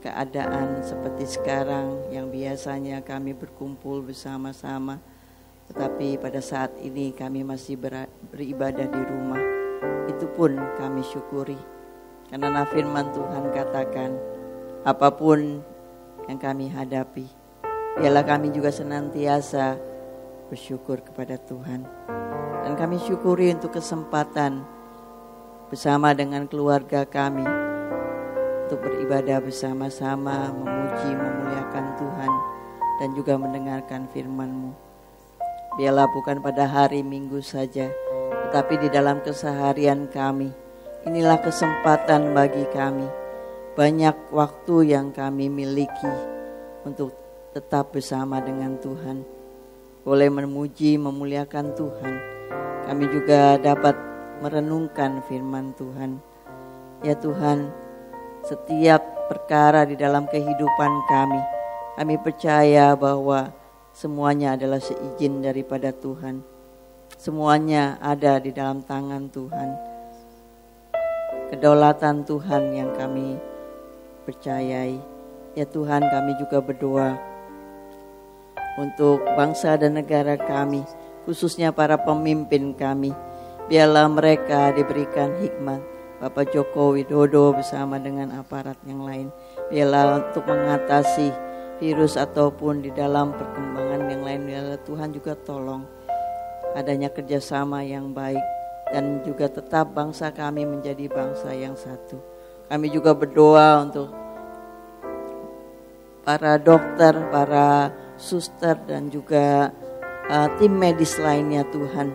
keadaan seperti sekarang yang biasanya kami berkumpul bersama-sama, tetapi pada saat ini kami masih beribadah di rumah. Itu pun kami syukuri. Karena firman Tuhan katakan, apapun yang kami hadapi, biarlah kami juga senantiasa bersyukur kepada Tuhan. Dan kami syukuri untuk kesempatan bersama dengan keluarga kami untuk beribadah bersama-sama, memuji, memuliakan Tuhan dan juga mendengarkan firman-Mu. Biarlah bukan pada hari Minggu saja, tetapi di dalam keseharian kami. Inilah kesempatan bagi kami. Banyak waktu yang kami miliki untuk tetap bersama dengan Tuhan. Boleh memuji, memuliakan Tuhan. Kami juga dapat merenungkan firman Tuhan. Ya Tuhan, setiap perkara di dalam kehidupan kami percaya bahwa semuanya adalah seizin daripada Tuhan. Semuanya ada di dalam tangan Tuhan. Kedaulatan Tuhan yang kami percayai. Ya Tuhan, kami juga berdoa untuk bangsa dan negara kami, khususnya para pemimpin kami. Biarlah mereka diberikan hikmat, Bapak Joko Widodo bersama dengan aparat yang lain. Biarlah untuk mengatasi virus ataupun di dalam perkembangan yang lain, biarlah Tuhan juga tolong adanya kerjasama yang baik. Dan juga tetap bangsa kami menjadi bangsa yang satu. Kami juga berdoa untuk para dokter, para suster dan juga tim medis lainnya Tuhan.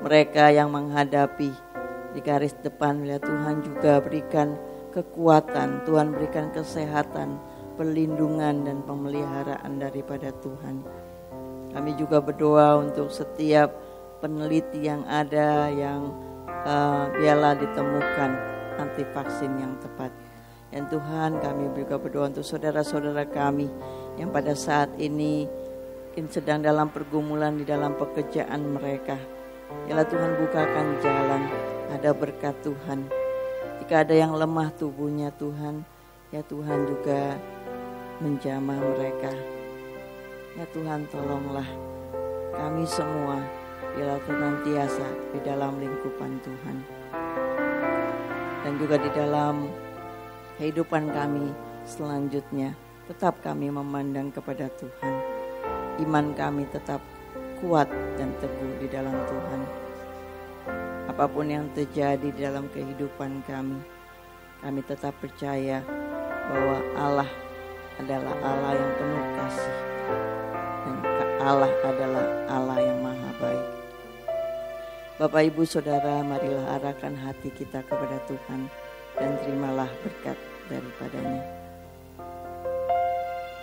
mereka yang menghadapi di garis depan, ya Tuhan juga berikan kekuatan, Tuhan berikan kesehatan, perlindungan dan pemeliharaan daripada Tuhan. Kami juga berdoa untuk setiap peneliti yang ada yang biarlah ditemukan anti vaksin yang tepat. Dan Tuhan, kami juga berdoa untuk saudara-saudara kami yang pada saat ini sedang dalam pergumulan di dalam pekerjaan mereka. Biarlah Tuhan bukakan jalan, ada berkat Tuhan. Jika ada yang lemah tubuhnya Tuhan, ya Tuhan juga menjamah mereka. Ya Tuhan, tolonglah kami semua, biarlah senantiasa di dalam lingkupan Tuhan. Dan juga di dalam kehidupan kami selanjutnya, tetap kami memandang kepada Tuhan. Iman kami tetap kuat dan teguh di dalam Tuhan. Apapun yang terjadi di dalam kehidupan kami tetap percaya bahwa Allah adalah Allah yang penuh kasih. Dan Allah adalah Allah yang maha baik. Bapak, Ibu, Saudara, marilah arahkan hati kita kepada Tuhan dan terimalah berkat daripadanya.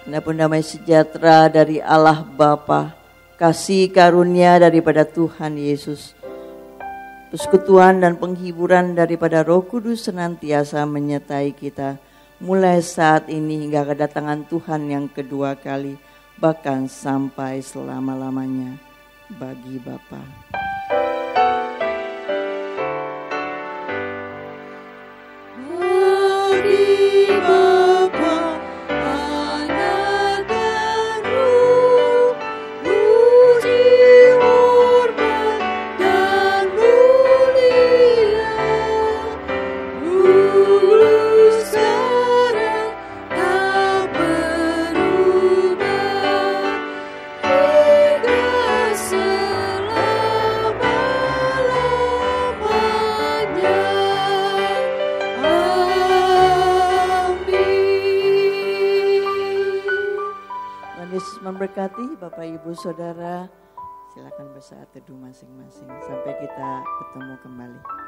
Adapun damai sejahtera dari Allah Bapa, kasih karunia daripada Tuhan Yesus, persekutuan dan penghiburan daripada Roh Kudus senantiasa menyertai kita mulai saat ini hingga kedatangan Tuhan yang kedua kali, bahkan sampai selama-lamanya bagi Bapa. Memberkati Bapak, Ibu, Saudara. Silakan bersaat teduh masing-masing sampai kita ketemu kembali.